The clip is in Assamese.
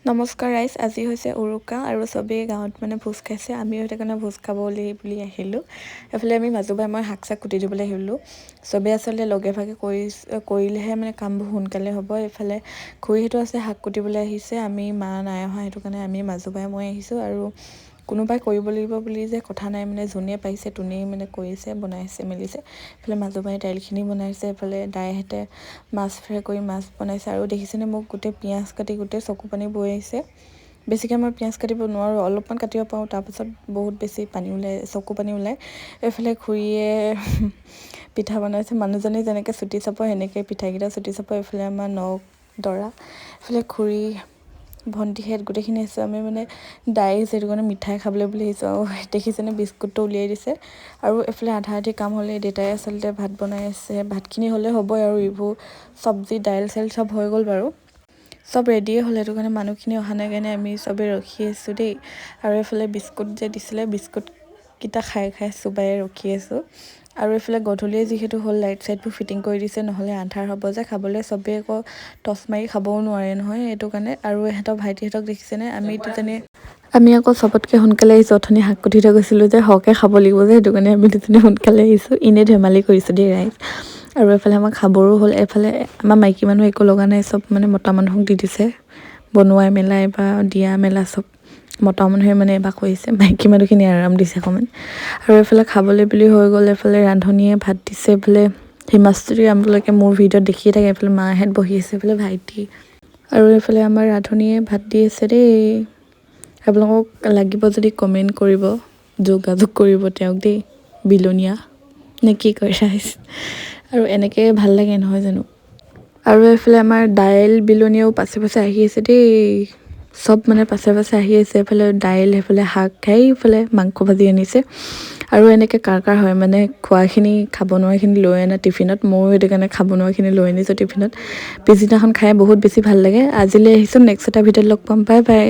নমস্কাৰ ৰাইজ, আজি হৈছে উৰুকা আৰু চবেই গাঁৱত ভোজ খাইছে। আমিও সেইটো কাৰণে ভোজ খাব বুলি আহিলোঁ। এফালে আমি মাজুবাই মই শাক চাক কুটি দিবলৈ আহিলোঁ। চবেই আচলতে লগে ভাগে কৰিলেহে কামবোৰ সোনকালে হ'ব। এইফালে খুৰীহঁতো আছে, শাক কুটিবলৈ আহিছে। আমি মা নাই অহা, সেইটো কাৰণে আমি মাজুবাই মই আহিছোঁ। আৰু কোনোবাই কৰিব লাগিব বুলি যে কথা নাই, যোনে পাৰিছে তোনেই কৰিছে, বনাইছে মেলিছে। এইফালে মাজুবাই দাইলখিনি বনাইছে, এইফালে দাইহঁতে মাছ ফ্ৰাই কৰি মাছ বনাইছে। আৰু দেখিছেনে মোক গোটেই পিঁয়াজ কাটি গোটেই চকু পানী বৈ আহিছে। বেছিকৈ মই পিঁয়াজ কাটিব নোৱাৰোঁ, অলপমান কাটিব পাৰোঁ, তাৰপাছত বহুত বেছি পানী ওলাই, চকু পানী ওলায়। এইফালে খুৰীয়ে পিঠা বনাইছে। মানুহজনী যেনেকৈ চুটি চাপ সেনেকৈ পিঠাকেইটা চুটি চাপ। এইফালে আমাৰ নখ দৰা, এইফালে খুৰী ভণ্টিহেঁত গোটেইখিনি আহিছোঁ। আমি দাইল সেইটো কাৰণে মিঠাই খাবলৈ বুলি আহিছোঁ। আৰু দেখিছেনে বিস্কুটটো উলিয়াই দিছে। আৰু এইফালে আধা আধি কাম হ'লে দেউতাই আচলতে ভাত বনাই আছে। ভাতখিনি হ'লে হ'বই, আৰু এইবোৰ চব্জি দাইল চাইল চব হৈ গ'ল বাৰু, চব ৰেডিয়ে হ'ল। সেইটো কাৰণে মানুহখিনি অহা নাই কাৰণে আমি চবেই ৰখি আছোঁ দেই। আৰু এইফালে বিস্কুট যে দিছিলে, বিস্কুটকেইটা খাই চোবাই ৰখি আছোঁ। আৰু এইফালে গধূলিয়ে যিহেতু হ'ল, লাইট চাইটবোৰ ফিটিং কৰি দিছে, নহ'লে আন্ধাৰ হ'ব যে খাবলৈ। চবেই আকৌ টচ মাৰি খাবও নোৱাৰে নহয়, সেইটো কাৰণে। আৰু ইহঁতৰ ভাইটিহঁতক দেখিছেনে, আমি আকৌ চবতকৈ সোনকালে আহিছোঁ। অথনি শাক কুটি থৈ গৈছিলোঁ যে সৰহকৈ খাব লাগিব যে, সেইটো কাৰণে আমি দুজনী সোনকালে আহিছোঁ। এনেই ধেমালি কৰিছোঁ দেই ৰাইজ। আৰু এইফালে আমাৰ খাবৰো হ'ল। এইফালে আমাৰ মাইকী মানুহ একো লগা নাই, চব মতা মানুহক দি দিছে। বনোৱাই মেলাই বা দিয়া মেলা চব মতা মানুহে এবাৰ কৰিছে, মাইকী মানুহখিনি আৰাম দিছে অকণমান। আৰু এইফালে খাবলৈ বুলি হৈ গ'ল। এইফালে ৰান্ধনীয়ে ভাত দিছে। এইফালে হিমাশ্ৰী আপোনালোকে মোৰ ভিডিঅ'ত দেখিয়ে থাকে। এইফালে মাহঁত বহি আছে, এইফালে ভাইটি। আৰু এইফালে আমাৰ ৰান্ধনীয়ে ভাত দি আছে দেই। আপোনালোকক লাগিব যদি কমেণ্ট কৰিব, যোগাযোগ কৰিব তেওঁক দেই, বিলনীয়া নে কি কয় ৰাইজ। আৰু এনেকৈ ভাল লাগে নহয় জানো। আৰু এইফালে আমাৰ দাইল বিলনীয়াও পাছে পাছে আহি আছে দেই। চব পাছে পাছে আহি আছে। এইফালে দাইল, সেইফালে শাক, সেইফালে মাংস ভাজি আনিছে। আৰু এনেকৈ কাৰ হয় খোৱাখিনি, খাব নোৱাৰাখিনি লৈ আনে টিফিনত। ময়ো সেইটো কাৰণে খাব নোৱাৰাখিনি লৈ আনিছোঁ টিফিনত। পিছদিনাখন খাই বহুত বেছি ভাল লাগে। আজিলৈ আহিছোঁ, নেক্সট এটা ভিডিঅ'ত লগ পাম, বাই বাই।